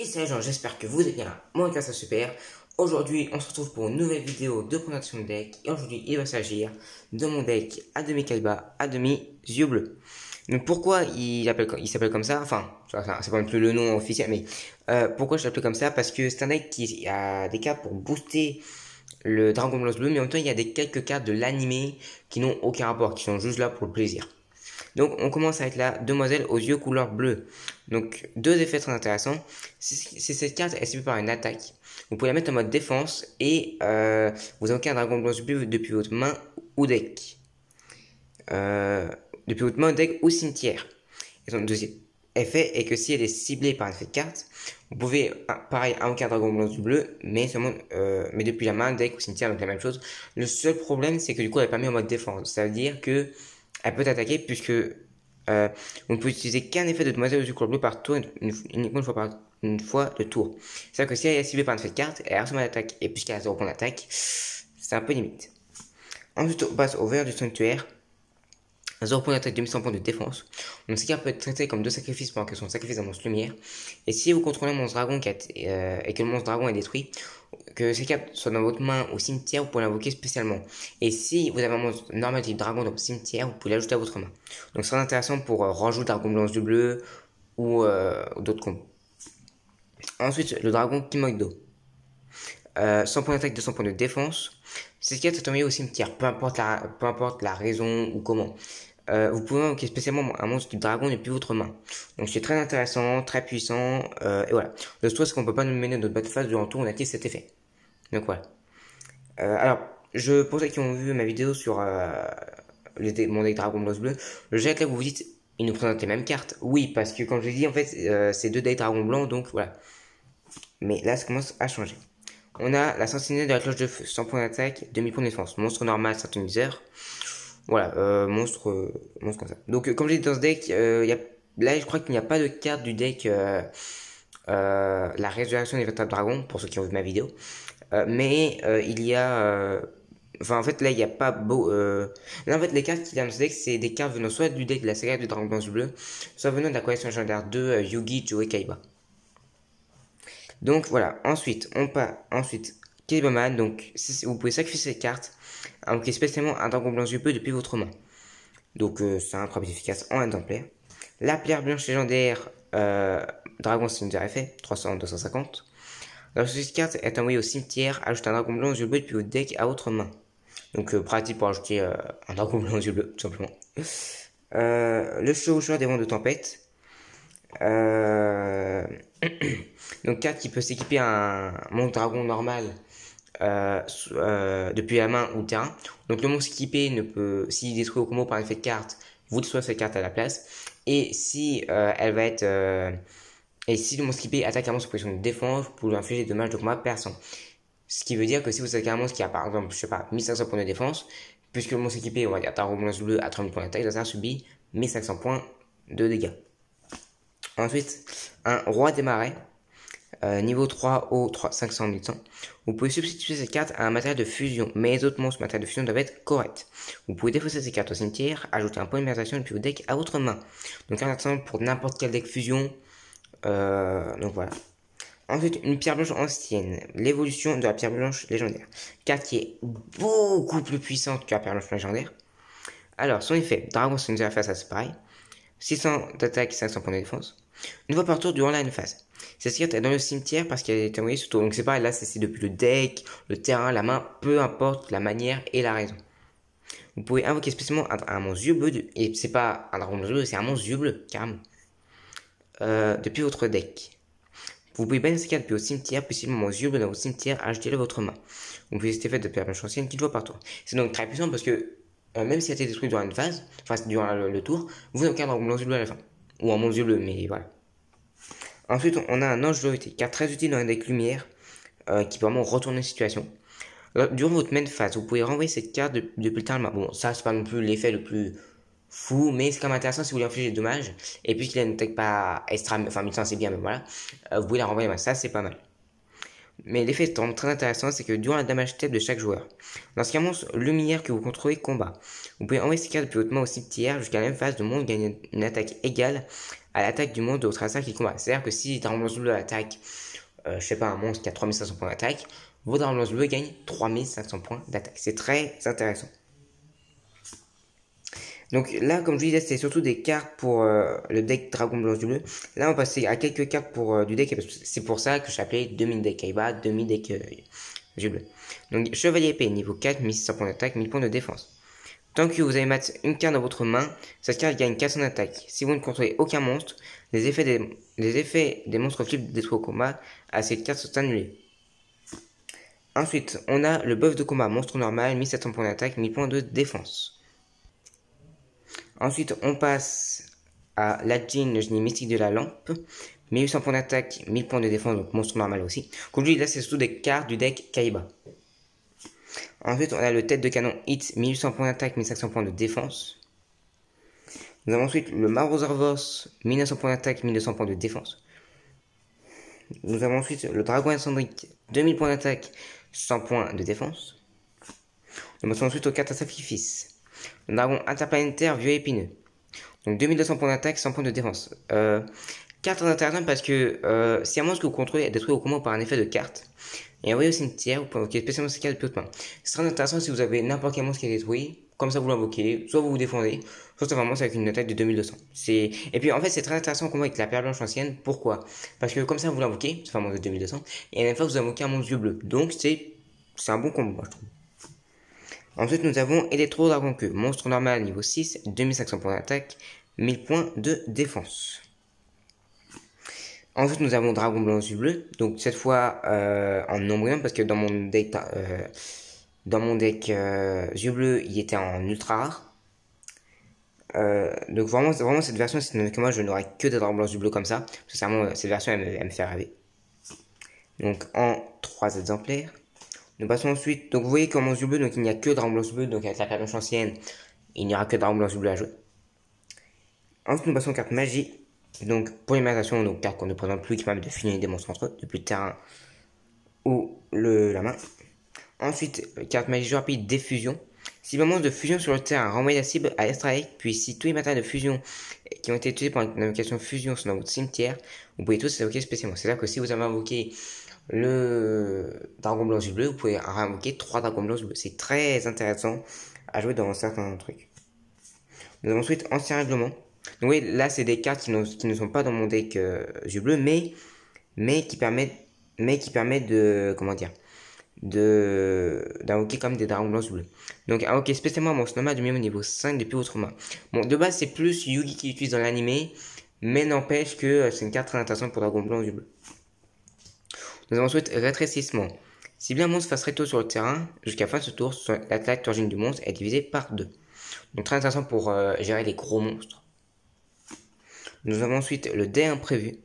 Et salut les gens, j'espère que vous allez bien. Moi, grâce à super. Aujourd'hui, on se retrouve pour une nouvelle vidéo de présentation de deck. Et aujourd'hui, il va s'agir de mon deck à demi Kaiba, à demi yeux bleus. Donc pourquoi il s'appelle comme ça? Enfin, c'est pas non plus le nom officiel, mais pourquoi je l'appelle comme ça? Parce que c'est un deck qui a des cartes pour booster le Dragon Blanc bleu, mais en même temps, il y a quelques cartes de l'animé qui n'ont aucun rapport, qui sont juste là pour le plaisir. Donc on commence avec la demoiselle aux yeux couleur bleu. Donc deux effets très intéressants. Si cette carte est suivie par une attaque, vous pouvez la mettre en mode défense et vous invoquez un dragon blanc bleu depuis votre main ou deck. Depuis votre main, deck ou cimetière. Et son deuxième effet est que si elle est ciblée par un effet de carte, vous pouvez pareil invoquer un dragon blanc bleu, mais seulement mais depuis la main, deck ou cimetière, donc la même chose. Le seul problème, c'est que du coup elle n'est pas mise en mode défense. Ça veut dire que elle peut attaquer puisque on ne peut utiliser qu'un effet de demoiselle aux yeux couleur bleu par tour, uniquement une fois de tour. C'est-à-dire que si elle est ciblée par un effet de carte, elle reçoit l'attaque, et puisqu'elle a 0 point d'attaque, c'est un peu limite. Ensuite, on passe au vert du sanctuaire. 0 point d'attaque, 2100 points de défense. Donc ces cartes peuvent être traitées comme deux sacrifices pendant qu'elles sont sacrifiées d'un monstre lumière. Et si vous contrôlez un monstre dragon et que le monstre dragon est détruit, que ces cartes soient dans votre main au cimetière, vous pouvez l'invoquer spécialement. Et si vous avez un monstre normal type dragon dans votre cimetière, vous pouvez l'ajouter à votre main. Donc c'est très intéressant pour rajouter dragon blanc du bleu ou d'autres combos. Ensuite, le dragon Kimoido. 100 points d'attaque, 200 points de défense. Cette carte est envoyée au cimetière, peu importe la raison ou comment. Vous pouvez invoquer spécialement un monstre du dragon depuis votre main. Donc c'est très intéressant, très puissant, et voilà. Le stress, c'est qu'on peut pas nous mener notre battle phase durant le tour, on active cet effet. Donc voilà. Alors, pour ceux qui ont vu ma vidéo sur mon deck dragon blanc bleu, le jet là vous vous dites, il nous présente les mêmes cartes. Oui, parce que comme je l'ai dit, en fait, c'est deux decks dragon blanc, donc voilà. Mais là, ça commence à changer. On a la sentinelle de la cloche de feu, 100 points d'attaque, 2000 points de défense. Monstre normal, synthoniseur. Voilà, monstre comme ça. Donc, comme j'ai dit dans ce deck, là, je crois qu'il n'y a pas de carte du deck la résurrection des véritables dragons, pour ceux qui ont vu ma vidéo. Mais il y a... Enfin, en fait, là, il n'y a pas beau... Là, en fait, les cartes qu'il y a dans ce deck, c'est des cartes venant soit du deck de la saga du Dragon Blanc bleu, soit venant de la collection légendaire de Yugi, Joe et Kaiba. Donc, voilà. Ensuite, Kaibaman. Donc, vous pouvez sacrifier cette carte, invoquer spécialement un Dragon Blanc bleu depuis votre main. Donc, c'est un frappe efficace en exemplaire. La pierre blanche légendaire, Dragon Cylinder effet, 300, 250. Lorsque cette carte est envoyée au cimetière, ajoutez un dragon blanc aux yeux bleus depuis votre deck à votre main. Donc pratique pour ajouter un dragon blanc aux yeux bleus, tout simplement. Le chevaucheur des vents de tempête. Donc carte qui peut s'équiper un monstre dragon normal depuis la main ou le terrain. Donc le monstre équipé ne peut, s'il détruit au combo par un effet de carte, vous détruisez cette carte à la place. Et si elle va être... et si le monstre équipé attaque un monstre en position de défense, vous pouvez lui infliger des dommages de combat perçants. Ce qui veut dire que si vous attaquez un monstre qui a par exemple, je sais pas, 1500 points de défense, puisque le monstre équipé, on va dire, Dragon Blanc bleu à 3000 points d'attaque, ça subit 1500 points de dégâts. Ensuite, un roi des marais, niveau 3 au 500 1100. Vous pouvez substituer cette carte à un matériel de fusion, mais les autres monstres matériels de fusion doivent être corrects. Vous pouvez défausser ces cartes au cimetière, ajouter un point de méditation depuis votre deck à votre main. Donc, intéressant pour n'importe quel deck fusion. Donc voilà. Ensuite, une pierre blanche ancienne, l'évolution de la pierre blanche légendaire. Carte qui est beaucoup plus puissante que la pierre blanche légendaire. Alors, son effet, Dragon Cylinder face à c'est pareil. 600 d'attaque, 500 points de défense. Une fois par tour durant la end phase. Cette carte est dans le cimetière parce qu'elle est envoyée sur tour. Donc c'est pareil, là c'est depuis le deck, le terrain, la main, peu importe la manière et la raison. Vous pouvez invoquer spécialement un monstre yeux bleu, et c'est pas un dragon bleu, c'est un monstre yeux bleu, carrément. Depuis votre deck. Vous pouvez bannir ces cartes depuis au cimetière, puis si le moment yeux bleus dans votre cimetière, ajoutez-le à votre main. Vous pouvez cet effet de pierre blanche ancienne qui doit par tour. C'est donc très puissant parce que même si elle a été détruite durant une phase, enfin durant le tour, vous avez un dragon blanc bleu à la fin. Ou un monstre yeux bleu, mais voilà. Ensuite, on a un ange de vérité, carte très utile dans les decks lumière, qui peut vraiment retourner une situation. Alors, durant votre main phase, vous pouvez renvoyer cette carte depuis le terrain. Bon, ça c'est pas non plus l'effet le plus fou, mais c'est quand même intéressant si vous lui infligez des dommages. Et puisqu'il n'attaque pas extra, enfin 1500 c'est bien, mais voilà, vous pouvez la renvoyer, ça c'est pas mal. Mais l'effet est très intéressant, c'est que durant la damage step de chaque joueur, lorsqu'un monstre lumière que vous contrôlez combat, vous pouvez envoyer ces cartes depuis votre main au cimetière jusqu'à la même phase de monstre gagne une attaque égale à l'attaque du monstre de votre adversaire qui combat. C'est-à-dire que si Dragon Blanc Bleu attaque, je sais pas, un monstre qui a 3500 points d'attaque, vos Dragon Blanc Bleu gagnent 3500 points d'attaque. C'est très intéressant. Donc là, comme je disais, c'est surtout des cartes pour le deck Dragon Blanc du Bleu. Là, on va passer à quelques cartes pour du deck. C'est pour ça que j'appelais demi-deck Kaiba, demi-deck du Bleu. Donc, Chevalier épée, niveau 4, 1600 points d'attaque, 1000 points de défense. Tant que vous avez mettre une carte dans votre main, cette carte gagne 400 d'attaque. Si vous ne contrôlez aucun monstre, les effets des monstres flips détruits au combat à cette carte sont annulés. Ensuite, on a le buff de combat, monstre normal, 1700 points d'attaque, 1000 points de défense. Ensuite, on passe à la Jin, le génie mystique de la lampe. 1800 points d'attaque, 1000 points de défense, donc monstre normal aussi. Comme je dis, là, c'est surtout des cartes du deck Kaiba. Ensuite, on a le tête de canon Hit, 1800 points d'attaque, 1500 points de défense. Nous avons ensuite le Marozervos, 1900 points d'attaque, 1200 points de défense. Nous avons ensuite le Dragon Ascendrique, 2000 points d'attaque, 100 points de défense. Nous passons ensuite au Catastrophifice. Le dragon interplanétaire vieux épineux. Donc 2200 points d'attaque, 100 points de défense. Carte très intéressante parce que si un monstre que vous contrôlez est détruit au combat par un effet de carte et envoyé au cimetière, vous pouvez invoquer spécialement cette carte depuis votre main. C'est très intéressant si vous avez n'importe quel monstre qui est détruit. Comme ça vous l'invoquez, soit vous vous défendez, soit c'est vraiment avec une attaque de 2200. Et puis en fait c'est très intéressant au combat avec la pierre blanche ancienne. Pourquoi? Parce que comme ça vous l'invoquez, c'est un monstre de 2200, et à la même fois vous invoquez un monstre vieux bleu. Donc c'est un bon combo moi je trouve. Ensuite, nous avons Electro Dragon Queue, monstre normal niveau 6, 2500 points d'attaque, 1000 points de défense. Ensuite, nous avons Dragon Blanc du Bleu, donc cette fois en nombre 1 parce que dans mon deck, yeux bleus, il était en ultra rare. Donc vraiment cette version, c'est que moi je n'aurai que des Dragons Blancs du Bleu comme ça, parce que vraiment cette version elle me fait rêver. Donc en 3 exemplaires. Nous passons ensuite, donc vous voyez comment yeux bleu, donc il n'y a que Dragon Blanc bleu, donc avec la pierre blanche ancienne, il n'y aura que Dragon Blanc bleu à jouer. Ensuite nous passons aux cartes magie, donc pour l'imagination, donc cartes qu'on ne présente plus qui permettent de finir des monstres entre eux, depuis le terrain ou la main. Ensuite, carte magie rapide diffusion. Si le monstre de fusion sur le terrain renvoie la cible à extraire, puis si tous les matériels de fusion qui ont été utilisés pour une invocation fusion sont dans votre cimetière, vous pouvez tous les invoquer spécialement. C'est-à-dire que si vous avez invoqué le Dragon Blanc bleu, vous pouvez invoquer 3 Dragons Blancs bleus. C'est très intéressant à jouer dans certains trucs. Nous avons ensuite Ancien Règlement. Donc oui, là c'est des cartes qui ne sont pas dans mon deck yeux bleus, mais qui permettent de, comment dire, d'invoquer comme des Dragons Blancs bleus. Donc invoquer spécialement un monstre normal de niveau 5 depuis votre main. Bon, de base c'est plus Yugi qui l'utilise dans l'animé, mais n'empêche que c'est une carte très intéressante pour Dragon Blanc bleu. Nous avons ensuite rétrécissement. Si bien un monstre fasse réto sur le terrain, jusqu'à la fin de ce tour, l'attaque d'origine du monstre est divisée par 2. Donc très intéressant pour gérer les gros monstres. Nous avons ensuite le dé imprévu.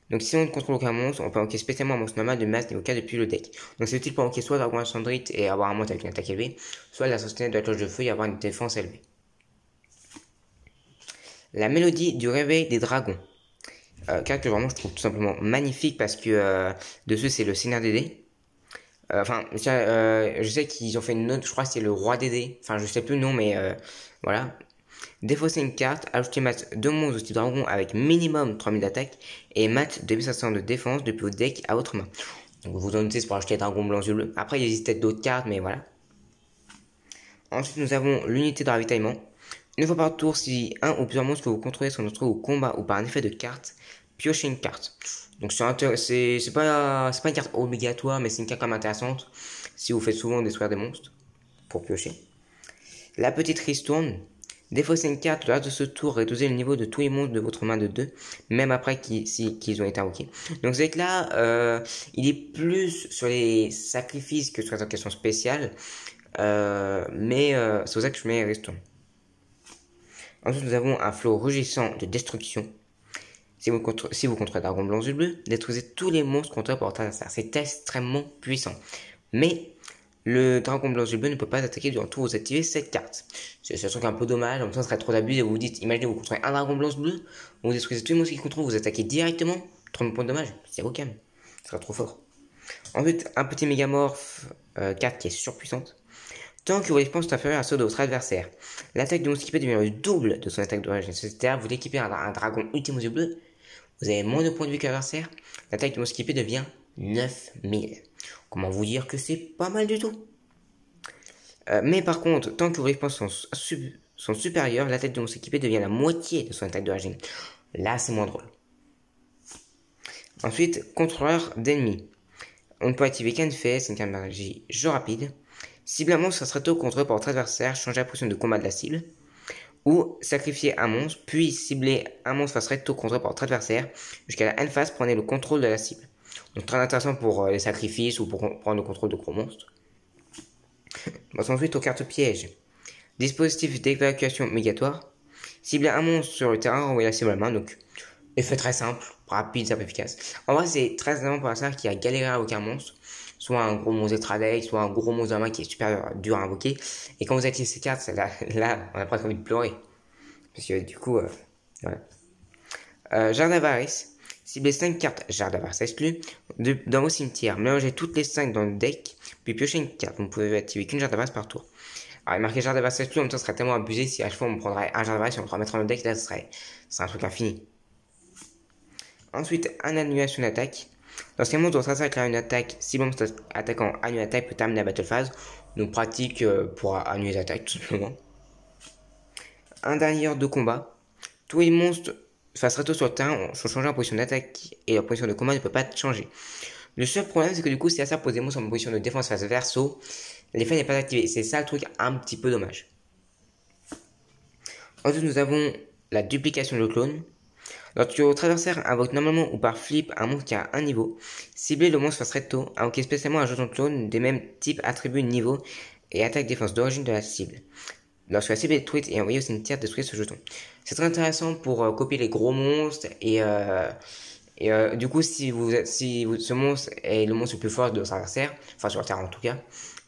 Donc si on ne contrôle aucun monstre, on peut invoquer spécialement un monstre normal de masse niveau 4 depuis le deck. Donc c'est utile pour invoquer soit Dragon Ascendrite et avoir un monstre avec une attaque élevée, soit la sentinelle de la cloche de feu et avoir une défense élevée. La mélodie du réveil des dragons. Carte que vraiment je trouve tout simplement magnifique parce que dessus c'est le Seigneur des dés. Enfin, je sais qu'ils ont fait une note, je crois que c'est le roi des dés. Enfin, je sais plus le nom, mais voilà. Défausser une carte, ajouter mat 2 monstres de type dragon avec minimum 3000 d'attaque et mat 2500 de défense depuis votre deck à votre main. Donc vous en notez, c'est pour acheter Dragon Blanc yeux bleus. Après, il existe peut-être d'autres cartes, mais voilà. Ensuite, nous avons l'unité de ravitaillement. Une fois par tour, si un ou plusieurs monstres que vous contrôlez sont détruits au combat ou par un effet de carte, piochez une carte. Donc c'est pas une carte obligatoire, mais c'est une carte quand même intéressante si vous faites souvent détruire des monstres pour piocher. La petite ristourne. Défausser une carte lors de ce tour, réduisez le niveau de tous les monstres de votre main de 2, même après qu'ils ont été invoqués. Donc c'est que là, il est plus sur les sacrifices que sur les invocations spéciales, mais c'est pour ça que je mets ristourne. Ensuite, nous avons un flot rugissant de destruction. Si vous contrôlez Dragon Blanc yeux bleus, détruisez tous les monstres contrôlés par votre adversaire. C'est extrêmement puissant. Mais le Dragon Blanc yeux bleus ne peut pas attaquer durant tout vous activez cette carte. C'est un truc un peu dommage, en même temps, ce serait trop d'abus. Et vous vous dites, imaginez, vous contrôlez un Dragon Blanc bleu, vous détruisez tous les monstres qui contrôlent, vous attaquez directement, 30 points de dommage. C'est au calme. Ce serait trop fort. Ensuite, un petit mégamorphe, carte qui est surpuissante. Tant que vos défenses sont inférieures à ceux de votre adversaire, l'attaque du monstre équipé devient le double de son attaque d'origine. C'est-à-dire, vous l'équipez un dragon ultime aux yeux bleus, vous avez moins de points de vie que l'adversaire, l'attaque du monstre équipé devient 9000. Comment vous dire que c'est pas mal du tout. Mais par contre, tant que vos défenses sont supérieures, l'attaque du monstre équipé devient la moitié de son attaque d'origine. Là, c'est moins drôle. Ensuite, contrôleur d'ennemis. On ne peut activer qu'un effet, c'est une carte magie jeu rapide. Cibler un monstre, ça serait tôt contrôlé par votre adversaire, changer la position de combat de la cible. Ou sacrifier un monstre, puis cibler un monstre face recto contrôlé par votre adversaire. Jusqu'à la end phase, prenez le contrôle de la cible. Donc très intéressant pour les sacrifices ou pour prendre le contrôle de gros monstres. On passe ensuite aux cartes pièges. Dispositif d'évacuation obligatoire. Cibler un monstre sur le terrain, renvoyer la cible à la main. Donc effet très simple, rapide, simple, efficace. En vrai, c'est très important pour un qui a galéré à invoquer un monstre. Soit un gros monstre extra deck, soit un gros monstre de main qui est super dur à invoquer. Et quand vous activez ces cartes, là, on a presque envie de pleurer. Parce que du coup, voilà. Jardin d'avarice. Ciblez 5 cartes Jardin d'avarice exclu dans vos cimetières. Mélangez toutes les 5 dans le deck, puis piochez une carte. Vous ne pouvez activer qu'une Jardin d'avarice par tour. Alors, il marqué Jardin d'avarice exclu, en même temps, ce serait tellement abusé si à chaque fois on prendrait un Jardin d'avarice et on pourrait mettre dans le deck, là, ce serait un truc infini. Ensuite, un annulation d'attaque. Lorsqu'un monstre doit s'attaquer à une attaque, si le monstre attaquant annule l'attaque peut terminer la battle phase. Donc pratique pour annuler les attaques tout simplement. Un dernier ordre de combat. Tous les monstres face recto sur le terrain sont changés en position d'attaque et leur position de combat ne peut pas changer. Le seul problème c'est que du coup si ça pose des monstres en position de défense face verso, l'effet n'est pas activé. C'est ça le truc un petit peu dommage. Ensuite nous avons la duplication de clone. Lorsque votre adversaire invoque normalement ou par flip un monstre qui a un niveau, ciblez le monstre face recto, invoquez spécialement un jeton de clone des mêmes types attributs niveau et attaque défense d'origine de la cible. Lorsque la cible est détruite et envoyée au cimetière, détruisez ce jeton. C'est très intéressant pour copier les gros monstres et du coup si ce monstre est le monstre le plus fort de votre adversaire, enfin sur le terrain en tout cas,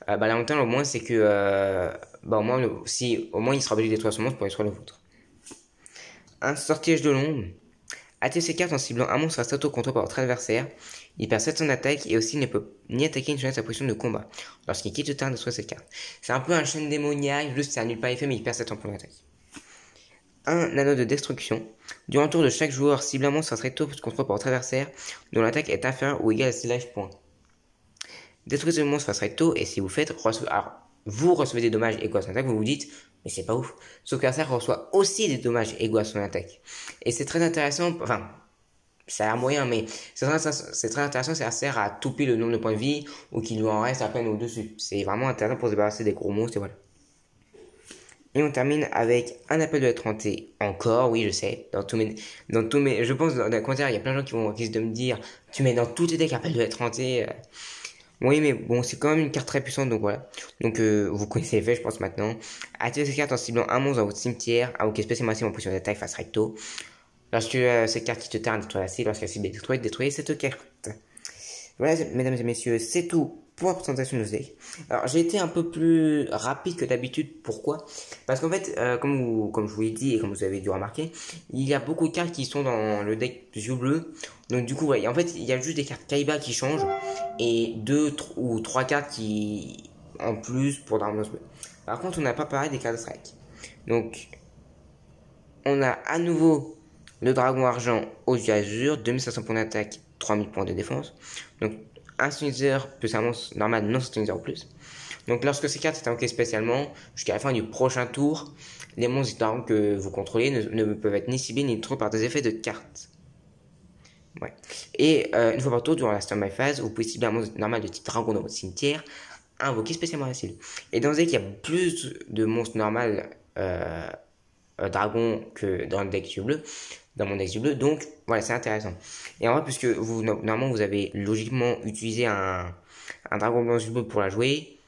l'avantage au moins c'est que au moins il sera obligé de détruire ce monstre pour détruire le vôtre. Un sortilège de l'ombre. Activez ces cartes en ciblant un monstre face auto-contrôle par votre adversaire. Il perd 700 d'attaque et aussi il ne peut ni attaquer ni changer sa position de combat. Lorsqu'il quitte le terrain, détruire cette carte. C'est un peu un chaîne démoniaque, juste ça annule pas l'effet mais il perd 700 points d'attaque. Un anneau de destruction. Durant le tour de chaque joueur, cible un monstre face recto contrôle par votre adversaire dont l'attaque est inférieure ou égale à 6 life points. Détruisez le monstre face recto et si vous faites, vous recevez des dommages égaux à son attaque, vous vous dites mais c'est pas ouf. Sauf que l'adversaire reçoit aussi des dommages égaux à son attaque. Et c'est très intéressant, enfin, ça a l'air moyen, mais c'est très intéressant, ça sert à touper le nombre de points de vie ou qu'il lui en reste à peine au-dessus. C'est vraiment intéressant pour se débarrasser des gros monstres et voilà. Et on termine avec un appel de la 30 encore, oui je sais, je pense dans les commentaires il y a plein de gens qui risquent de me dire tu mets dans tous tes decks appel de la 30 Oui, mais bon, c'est quand même une carte très puissante, donc voilà. Donc, vous connaissez les faits, je pense, maintenant. Activez cette carte en ciblant un monstre dans votre cimetière, invoquez spécialement en position d'attaque face recto. Lorsque cette carte quitte le terrain, détruisez la cible. Lorsqu'elle cible est détruite, détruisez cette carte. Voilà, mesdames et messieurs, c'est tout pour la présentation de ce deck. Alors, j'ai été un peu plus rapide que d'habitude. Pourquoi? Parce qu'en fait, comme je vous l'ai dit et comme vous avez dû remarquer, il y a beaucoup de cartes qui sont dans le deck yeux bleus. Donc, du coup, ouais, en fait, il y a juste des cartes Kaiba qui changent et 2 ou 3 cartes qui en plus pour Dragon Bleu. Par contre, on n'a pas parlé des cartes de strike. Donc, on a à nouveau le dragon argent aux yeux azur, 2500 points d'attaque, 3000 points de défense. Donc, un stunizer plus un monstre normal non stunizer en plus. Donc, lorsque ces cartes sont invoquées spécialement, jusqu'à la fin du prochain tour, les monstres dragons que vous contrôlez ne peuvent être ni ciblés ni détruits par des effets de cartes. Ouais. Et une fois par tour, durant la standby phase, vous pouvez cibler un monstre normal de type dragon dans votre cimetière, invoquer spécialement la cible. Et dans ce deck, il y a plus de monstres normaux dragon que dans le deck yeux bleu, dans mon deck yeux bleu, donc voilà, c'est intéressant. Et en vrai, puisque normalement vous avez logiquement utilisé un dragon blanc yeux bleu pour la jouer,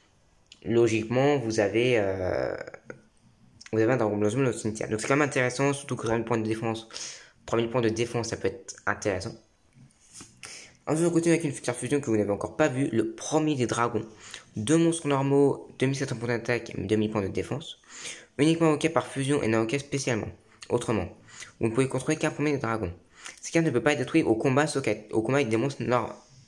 logiquement vous avez un dragon blanc yeux bleu dans le cimetière. Donc c'est quand même intéressant, surtout que 3000 points de défense, 3000 points de défense, ça peut être intéressant. Ensuite, on continue avec une future fusion que vous n'avez encore pas vue, le premier des dragons. 2 monstres normaux, 2700 points d'attaque, 2000 points de défense. Uniquement invoqué par fusion et non invoqué spécialement. Autrement, vous ne pouvez contrôler qu'un premier des dragons. Cette carte ne peut pas être détruite au combat, sauf au combat avec des monstres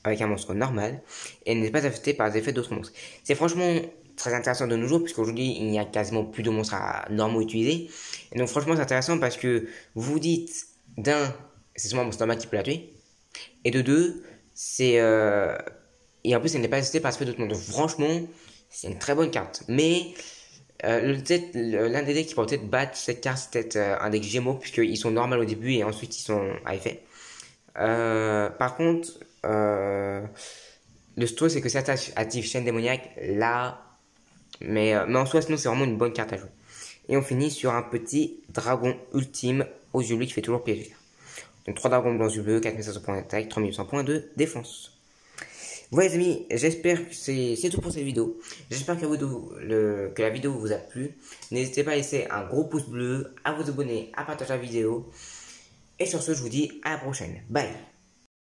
avec un monstre normal, et n'est pas affectée par les effets d'autres monstres. C'est franchement très intéressant de nos jours, puisqu'aujourd'hui, il n'y a quasiment plus de monstres normaux utilisés. Et donc, franchement, c'est intéressant parce que vous vous dites, d'un, c'est seulement un monstre normal qui peut la tuer. Et de deux, c'est. Et en plus, elle n'est pas assistée par ce fait d'autres monde. Donc, franchement, c'est une très bonne carte. Mais. L'un des decks qui pourrait peut-être battre cette carte, c'est peut-être un deck Gémeaux, puisqu'ils sont normaux au début et ensuite ils sont à effet. Par contre, le truc c'est que ça active chaîne démoniaque là, mais en soi, sinon c'est vraiment une bonne carte à jouer. Et on finit sur un petit dragon ultime aux yeux bleus qui fait toujours piéger. Donc 3 dragons blancs aux yeux bleus, 4500 points d'attaque, 3800 points de défense. Voilà les amis, j'espère que c'est tout pour cette vidéo. J'espère que la vidéo vous a plu. N'hésitez pas à laisser un gros pouce bleu, à vous abonner, à partager la vidéo. Et sur ce, je vous dis à la prochaine. Bye.